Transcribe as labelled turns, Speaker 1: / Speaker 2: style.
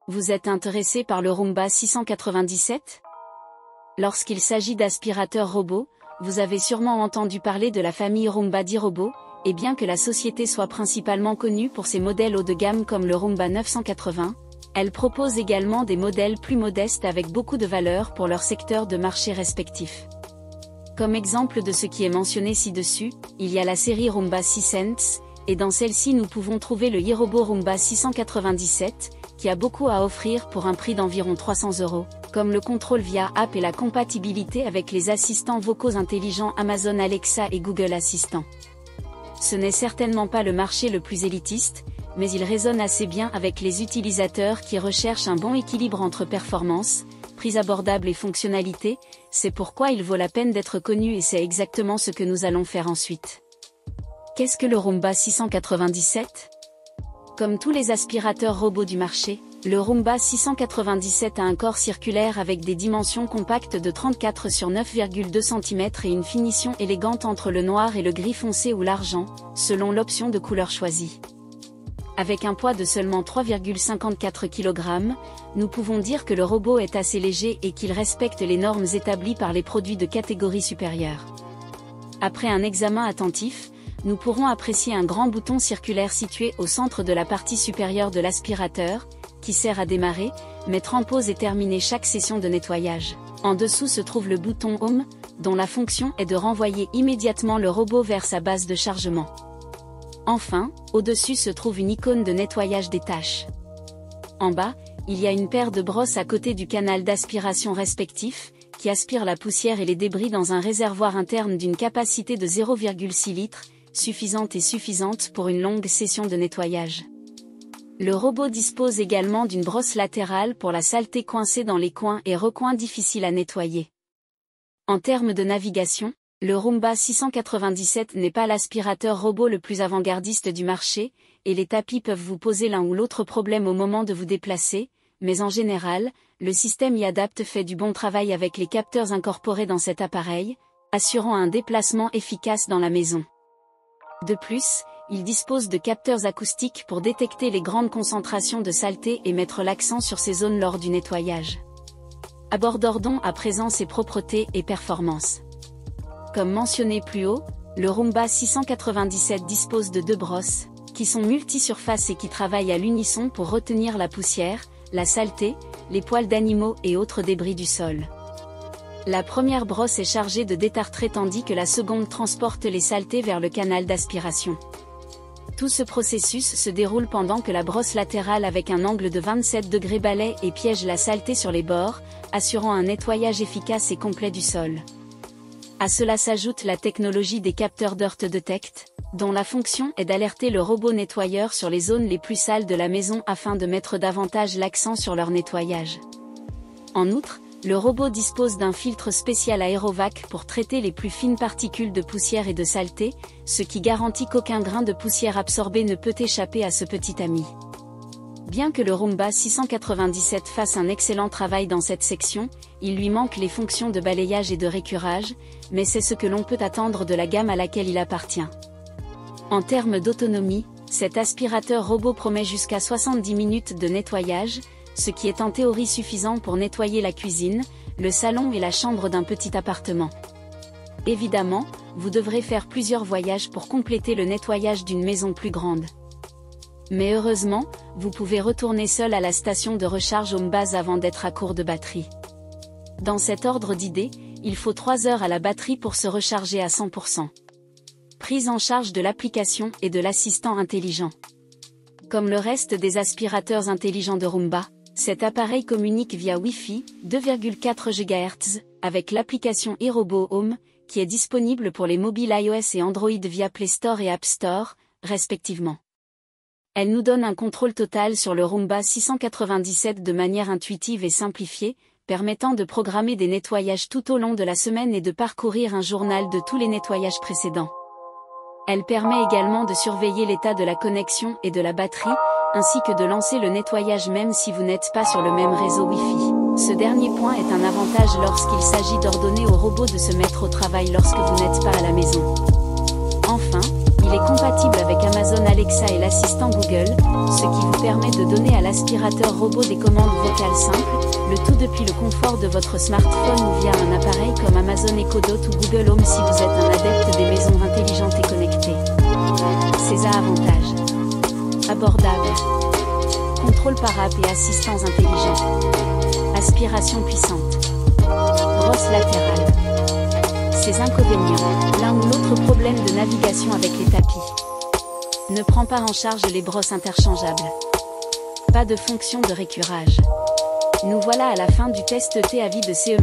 Speaker 1: Vous êtes intéressé par le Roomba 697? Lorsqu'il s'agit d'aspirateurs robots, vous avez sûrement entendu parler de la famille Roomba d'iRobot, et bien que la société soit principalement connue pour ses modèles haut de gamme comme le Roomba 980, elle propose également des modèles plus modestes avec beaucoup de valeur pour leur secteur de marché respectif. Comme exemple de ce qui est mentionné ci-dessus, il y a la série Roomba 6sense, et dans celle-ci nous pouvons trouver le iRobot Roomba 697, qui a beaucoup à offrir pour un prix d'environ 300 €, comme le contrôle via app et la compatibilité avec les assistants vocaux intelligents Amazon Alexa et Google Assistant. Ce n'est certainement pas le marché le plus élitiste, mais il résonne assez bien avec les utilisateurs qui recherchent un bon équilibre entre performance, prix abordable et fonctionnalité. C'est pourquoi il vaut la peine d'être connu et c'est exactement ce que nous allons faire ensuite. Qu'est-ce que le Roomba 697? Comme tous les aspirateurs robots du marché, le Roomba 697 a un corps circulaire avec des dimensions compactes de 34 sur 9,2 cm et une finition élégante entre le noir et le gris foncé ou l'argent, selon l'option de couleur choisie. Avec un poids de seulement 3,54 kg, nous pouvons dire que le robot est assez léger et qu'il respecte les normes établies par les produits de catégorie supérieure. Après un examen attentif, nous pourrons apprécier un grand bouton circulaire situé au centre de la partie supérieure de l'aspirateur, qui sert à démarrer, mettre en pause et terminer chaque session de nettoyage. En dessous se trouve le bouton Home, dont la fonction est de renvoyer immédiatement le robot vers sa base de chargement. Enfin, au-dessus se trouve une icône de nettoyage des tâches. En bas, il y a une paire de brosses à côté du canal d'aspiration respectif, qui aspire la poussière et les débris dans un réservoir interne d'une capacité de 0,6 litres, suffisante pour une longue session de nettoyage. Le robot dispose également d'une brosse latérale pour la saleté coincée dans les coins et recoins difficiles à nettoyer. En termes de navigation, le Roomba 697 n'est pas l'aspirateur robot le plus avant-gardiste du marché, et les tapis peuvent vous poser l'un ou l'autre problème au moment de vous déplacer, mais en général, le système iAdapt fait du bon travail avec les capteurs incorporés dans cet appareil, assurant un déplacement efficace dans la maison. De plus, il dispose de capteurs acoustiques pour détecter les grandes concentrations de saleté et mettre l'accent sur ces zones lors du nettoyage. Abordons à présent ses propretés et performances. Comme mentionné plus haut, le Roomba 697 dispose de deux brosses, qui sont multi-surfaces et qui travaillent à l'unisson pour retenir la poussière, la saleté, les poils d'animaux et autres débris du sol. La première brosse est chargée de détartrer tandis que la seconde transporte les saletés vers le canal d'aspiration. Tout ce processus se déroule pendant que la brosse latérale avec un angle de 27 degrés balaie et piège la saleté sur les bords, assurant un nettoyage efficace et complet du sol. À cela s'ajoute la technologie des capteurs Dirt Detect, dont la fonction est d'alerter le robot nettoyeur sur les zones les plus sales de la maison afin de mettre davantage l'accent sur leur nettoyage. En outre, le robot dispose d'un filtre spécial Aerovac pour traiter les plus fines particules de poussière et de saleté, ce qui garantit qu'aucun grain de poussière absorbé ne peut échapper à ce petit ami. Bien que le Roomba 697 fasse un excellent travail dans cette section, il lui manque les fonctions de balayage et de récurage, mais c'est ce que l'on peut attendre de la gamme à laquelle il appartient. En termes d'autonomie, cet aspirateur robot promet jusqu'à 70 minutes de nettoyage, ce qui est en théorie suffisant pour nettoyer la cuisine, le salon et la chambre d'un petit appartement. Évidemment, vous devrez faire plusieurs voyages pour compléter le nettoyage d'une maison plus grande. Mais heureusement, vous pouvez retourner seul à la station de recharge HomeBase avant d'être à court de batterie. Dans cet ordre d'idées, il faut 3 heures à la batterie pour se recharger à 100%. Prise en charge de l'application et de l'assistant intelligent. Comme le reste des aspirateurs intelligents de Roomba, cet appareil communique via Wi-Fi, 2,4 GHz, avec l'application iRobot Home, qui est disponible pour les mobiles iOS et Android via Play Store et App Store, respectivement. Elle nous donne un contrôle total sur le Roomba 697 de manière intuitive et simplifiée, permettant de programmer des nettoyages tout au long de la semaine et de parcourir un journal de tous les nettoyages précédents. Elle permet également de surveiller l'état de la connexion et de la batterie, ainsi que de lancer le nettoyage même si vous n'êtes pas sur le même réseau Wi-Fi. Ce dernier point est un avantage lorsqu'il s'agit d'ordonner au robot de se mettre au travail lorsque vous n'êtes pas à la maison. Enfin, il Il est compatible avec Amazon Alexa et l'assistant Google, ce qui vous permet de donner à l'aspirateur robot des commandes vocales simples, le tout depuis le confort de votre smartphone ou via un appareil comme Amazon Echo Dot ou Google Home si vous êtes un adepte des maisons intelligentes et connectées. Ses avantages: abordable, contrôle par app et assistants intelligents, aspiration puissante, brosse latérale. Ses inconvénients: l'un ou l'autre problème de navigation avec les tapis. Ne prend pas en charge les brosses interchangeables. Pas de fonction de récurage. Nous voilà à la fin du test T-Avis de CE